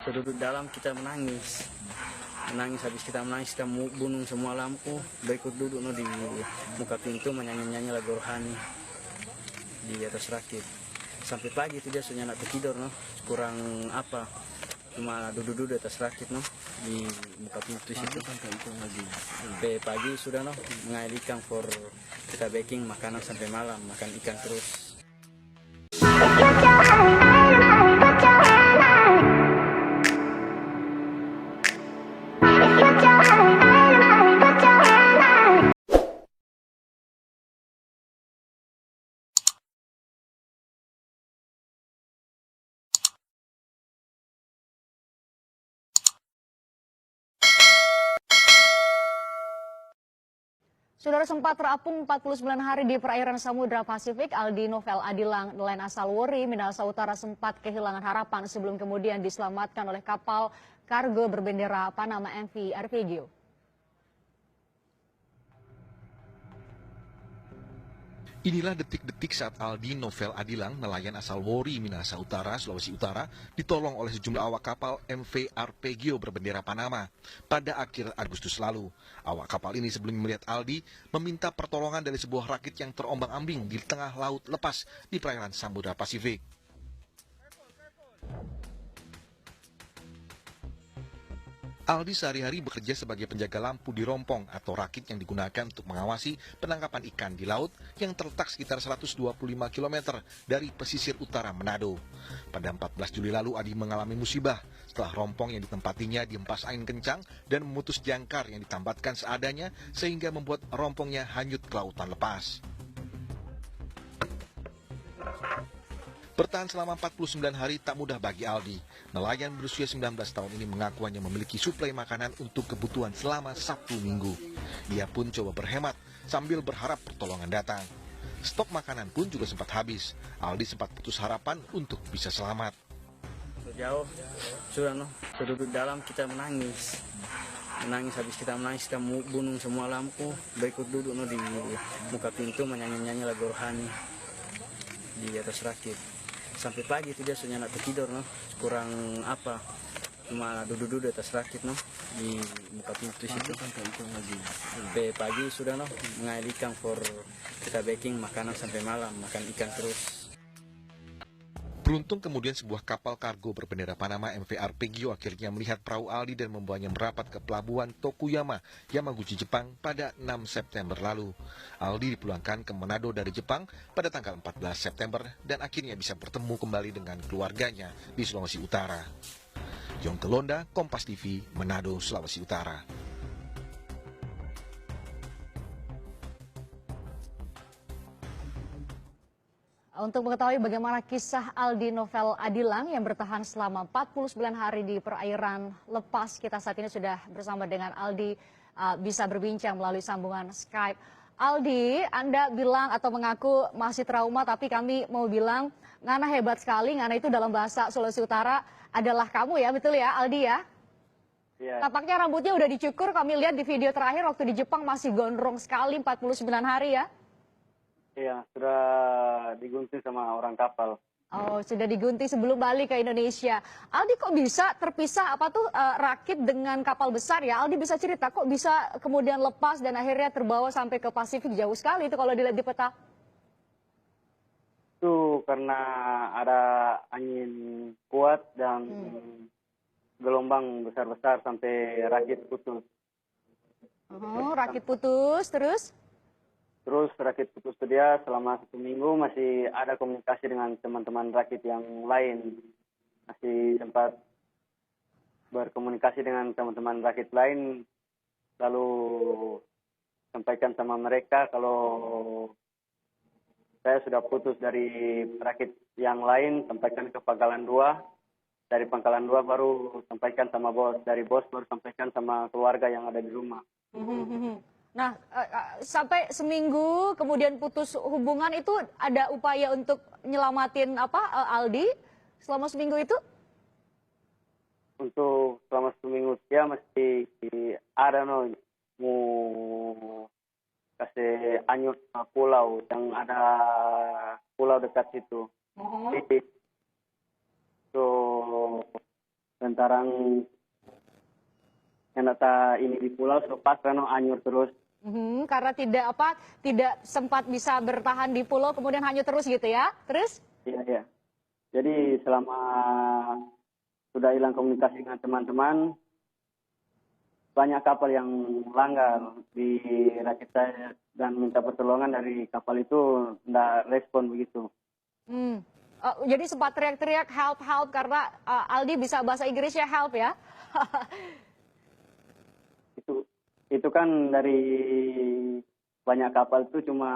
Kita duduk dalam, kita menangis. Menangis, habis kita menangis, kita bunuh semua lampu. Berikut duduk no, di muka pintu menyanyi-nyanyi lagu rohani di atas rakit. Sampai pagi itu dia sudah nak tidur no. Kurang apa, cuma duduk-duduk di atas rakit no, di muka pintu situ. Sampai pagi sudah no, mengail ikan for kita baking makanan sampai malam, makan ikan terus. Saudara, sempat terapung 49 hari di perairan Samudra Pasifik, Aldi Novel Adilang nelayan asal Wori, Minahasa Utara sempat kehilangan harapan sebelum kemudian diselamatkan oleh kapal kargo berbendera Panama MV Arpeggio. Inilah detik-detik saat Aldi Novel Adilang, nelayan asal Wori, Minahasa Utara, Sulawesi Utara, ditolong oleh sejumlah awak kapal MV Arpeggio berbendera Panama pada akhir Agustus lalu. Awak kapal ini sebelum melihat Aldi meminta pertolongan dari sebuah rakit yang terombang-ambing di tengah laut lepas di perairan Samudra Pasifik. Aldi sehari-hari bekerja sebagai penjaga lampu di rompong atau rakit yang digunakan untuk mengawasi penangkapan ikan di laut yang terletak sekitar 125 km dari pesisir utara Manado. Pada 14 Juli lalu Aldi mengalami musibah setelah rompong yang ditempatinya dihempas angin kencang dan memutus jangkar yang ditambatkan seadanya sehingga membuat rompongnya hanyut ke lautan lepas. Bertahan selama 49 hari tak mudah bagi Aldi. Nelayan berusia 19 tahun ini mengaku hanya memiliki suplai makanan untuk kebutuhan selama 1 minggu. Ia pun coba berhemat sambil berharap pertolongan datang. Stok makanan pun juga sempat habis. Aldi sempat putus harapan untuk bisa selamat. Jauh sudah no, kita duduk dalam, kita menangis. Menangis, habis kita menangis, kita bunuh semua lampu. Berikut duduk no, di muka pintu menyanyi-nyanyi lagu rohani di atas rakit. Sampai pagi itu dia sudah nak tidur no, kurang apa, cuma duduk-duduk di atas rakit no, di muka pintu situ. Sampai pagi sudah no, mengail ikan for kita baking makanan sampai malam, makan ikan terus. Beruntung kemudian sebuah kapal kargo berbendera Panama MV Arpeggio akhirnya melihat perahu Aldi dan membawanya merapat ke pelabuhan Tokuyama, Yamaguchi, Jepang pada 6 September lalu. Aldi dipulangkan ke Manado dari Jepang pada tanggal 14 September dan akhirnya bisa bertemu kembali dengan keluarganya di Sulawesi Utara. Yongke Londa, Kompas TV, Manado, Sulawesi Utara. Untuk mengetahui bagaimana kisah Aldi Novel Adilang yang bertahan selama 49 hari di perairan lepas, kita saat ini sudah bersama dengan Aldi, bisa berbincang melalui sambungan Skype. Aldi, Anda bilang atau mengaku masih trauma, tapi kami mau bilang Ngana hebat sekali. Ngana itu dalam bahasa Sulawesi Utara adalah kamu ya, betul ya Aldi ya? Iya. Tampaknya rambutnya udah dicukur, kami lihat di video terakhir waktu di Jepang masih gondrong sekali 49 hari ya? Iya, sudah digunting sama orang kapal. Oh, sudah digunting sebelum balik ke Indonesia. Aldi, kok bisa terpisah apa tuh rakit dengan kapal besar ya? Aldi bisa cerita kok bisa kemudian lepas dan akhirnya terbawa sampai ke Pasifik, jauh sekali itu kalau dilihat di peta. Itu karena ada angin kuat dan gelombang besar-besar sampai rakit putus. Oh, rakit putus terus? Terus rakit putus itu dia selama 1 minggu masih ada komunikasi dengan teman-teman rakit yang lain. Masih sempat berkomunikasi dengan teman-teman rakit lain. Lalu sampaikan sama mereka kalau saya sudah putus dari rakit yang lain, sampaikan ke Pangkalan 2. Dari Pangkalan 2 baru sampaikan sama bos. Dari bos baru sampaikan sama keluarga yang ada di rumah. Nah, sampai seminggu kemudian putus hubungan itu ada upaya untuk nyelamatin Aldi selama seminggu itu? Untuk selama 1 minggu dia masih ada mau kasih anyut pulau yang ada pulau dekat situ. Jadi, so lantaran yang data ini di pulau selepas karena anyur terus. Karena tidak sempat bisa bertahan di pulau, kemudian hanyut terus gitu ya. Terus? Iya, iya. Jadi selama sudah hilang komunikasi dengan teman-teman, banyak kapal yang langgar di rakit saya dan minta pertolongan dari kapal itu, tidak respon begitu. Jadi sempat teriak-teriak help help karena Aldi bisa bahasa Inggris ya, help ya. Itu kan dari banyak kapal itu cuma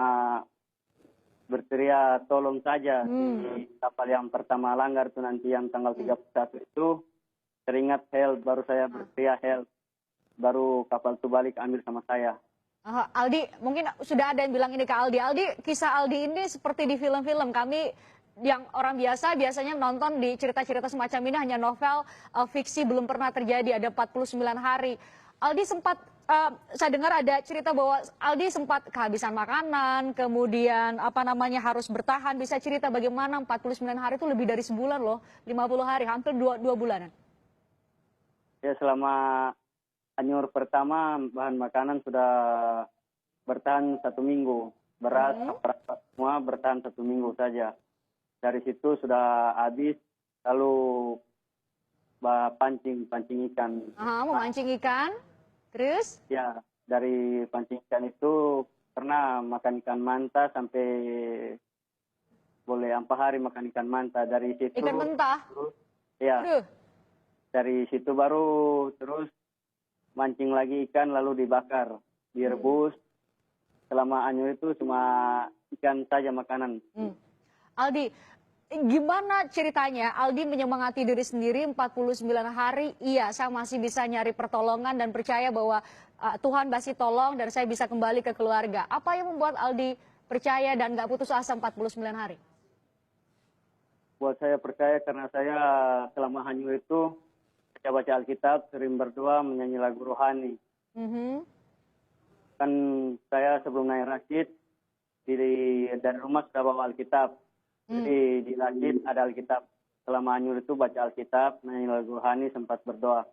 berteriak tolong saja. Di kapal yang pertama langgar itu nanti yang tanggal 31 itu teringat help, baru saya berteriak help. Baru kapal itu balik ambil sama saya. Aldi, mungkin sudah ada yang bilang ini ke Aldi. Aldi, kisah Aldi ini seperti di film-film. Kami yang orang biasa biasanya nonton di cerita-cerita semacam ini hanya novel fiksi, belum pernah terjadi, ada 49 hari. Aldi sempat, saya dengar ada cerita bahwa Aldi sempat kehabisan makanan, kemudian harus bertahan. Bisa cerita bagaimana 49 hari itu lebih dari sebulan loh, 50 hari, hampir 2 bulanan. Ya, selama anyur pertama bahan makanan sudah bertahan 1 minggu. Beras, semua bertahan 1 minggu saja. Dari situ sudah habis, lalu pancing ikan. Memancing ikan, terus? Ya, dari pancing ikan itu pernah makan ikan manta sampai boleh 4 hari makan ikan manta. Dari situ Ikan mentah? Ya. Aduh. Dari situ baru terus mancing lagi ikan lalu dibakar, direbus. Selama anyur itu cuma ikan saja makanan. Aldi, gimana ceritanya Aldi menyemangati diri sendiri 49 hari, iya saya masih bisa nyari pertolongan dan percaya bahwa Tuhan masih tolong dan saya bisa kembali ke keluarga. Apa yang membuat Aldi percaya dan gak putus asa 49 hari? Buat saya percaya karena saya selama hanyur itu baca Alkitab, sering berdoa, menyanyi lagu rohani. Kan saya sebelum naik rakit, dari rumah sudah bawa Alkitab. Jadi di rakit ada Alkitab. Selama hanyur itu baca Alkitab, menyanyi lagu rohani, sempat berdoa.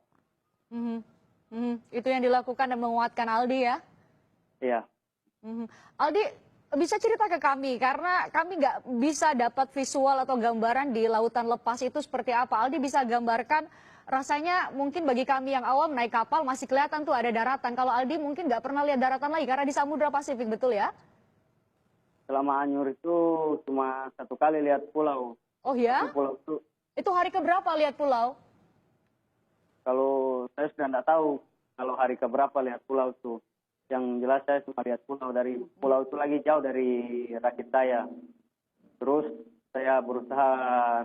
Itu yang dilakukan dan menguatkan Aldi ya? Iya. Aldi, bisa cerita ke kami, karena kami nggak bisa dapat visual atau gambaran di lautan lepas itu seperti apa. Aldi bisa gambarkan rasanya mungkin bagi kami yang awam naik kapal masih kelihatan tuh ada daratan. Kalau Aldi mungkin nggak pernah lihat daratan lagi karena di Samudra Pasifik, betul ya? Selama hanyur itu cuma 1 kali lihat pulau. Oh ya? Itu hari keberapa lihat pulau? Kalau saya sudah tidak tahu kalau hari keberapa lihat pulau itu. Yang jelas saya cuma lihat pulau. Dari pulau itu lagi jauh dari rakit saya. Terus saya berusaha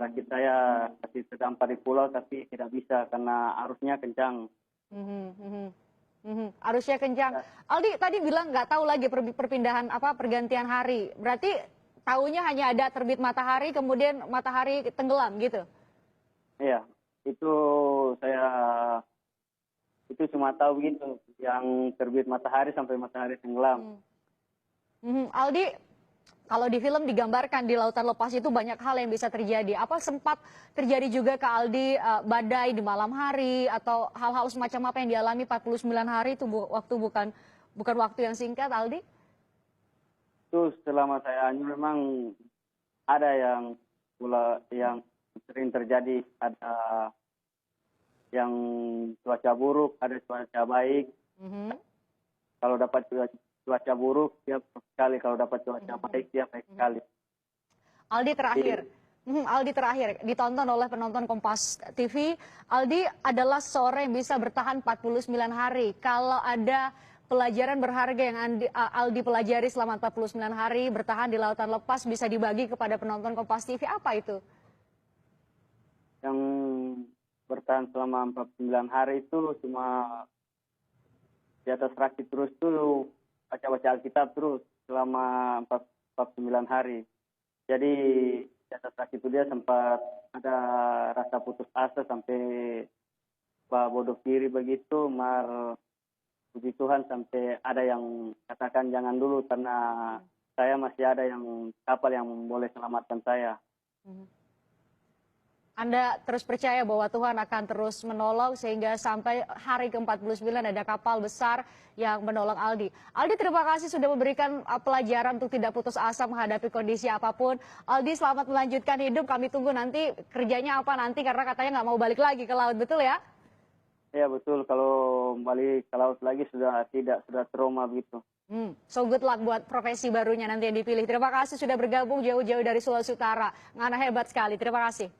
rakit saya kasih terdampak di pulau tapi tidak bisa karena arusnya kencang. Arusnya kencang. Aldi tadi bilang nggak tahu lagi perpindahan pergantian hari. Berarti tahunya hanya ada terbit matahari kemudian matahari tenggelam gitu. Iya, itu cuma tahu gitu, yang terbit matahari sampai matahari tenggelam. Aldi, kalau di film digambarkan di lautan lepas itu banyak hal yang bisa terjadi. Apa sempat terjadi juga ke Aldi badai di malam hari atau hal-hal semacam apa yang dialami 49 hari itu waktu bukan waktu yang singkat, Aldi? Itu selama saya hanyur memang ada yang sering terjadi, ada yang cuaca buruk, ada cuaca baik. Kalau dapat cuaca buruk dia buruk sekali, kalau dapat cuaca baik dia baik sekali. Aldi terakhir ditonton oleh penonton Kompas TV. Aldi adalah seorang yang bisa bertahan 49 hari. Kalau ada pelajaran berharga yang Aldi pelajari selama 49 hari bertahan di lautan lepas bisa dibagi kepada penonton Kompas TV, apa itu? Yang bertahan selama 49 hari itu cuma di atas rakit terus tuh, baca-baca Alkitab terus selama 49 hari. Jadi di atas rakit itu dia sempat ada rasa putus asa sampai bodoh diri begitu, puji Tuhan sampai ada yang katakan jangan dulu karena saya masih ada yang kapal yang boleh selamatkan saya. Anda terus percaya bahwa Tuhan akan terus menolong sehingga sampai hari ke-49 ada kapal besar yang menolong Aldi. Aldi, terima kasih sudah memberikan pelajaran untuk tidak putus asa menghadapi kondisi apapun. Aldi, selamat melanjutkan hidup. Kami tunggu nanti kerjanya apa nanti karena katanya nggak mau balik lagi ke laut, betul ya? Ya betul, kalau balik ke laut lagi sudah trauma begitu. So good luck buat profesi barunya nanti yang dipilih. Terima kasih sudah bergabung jauh-jauh dari Sulawesi Utara. Ngana hebat sekali, terima kasih.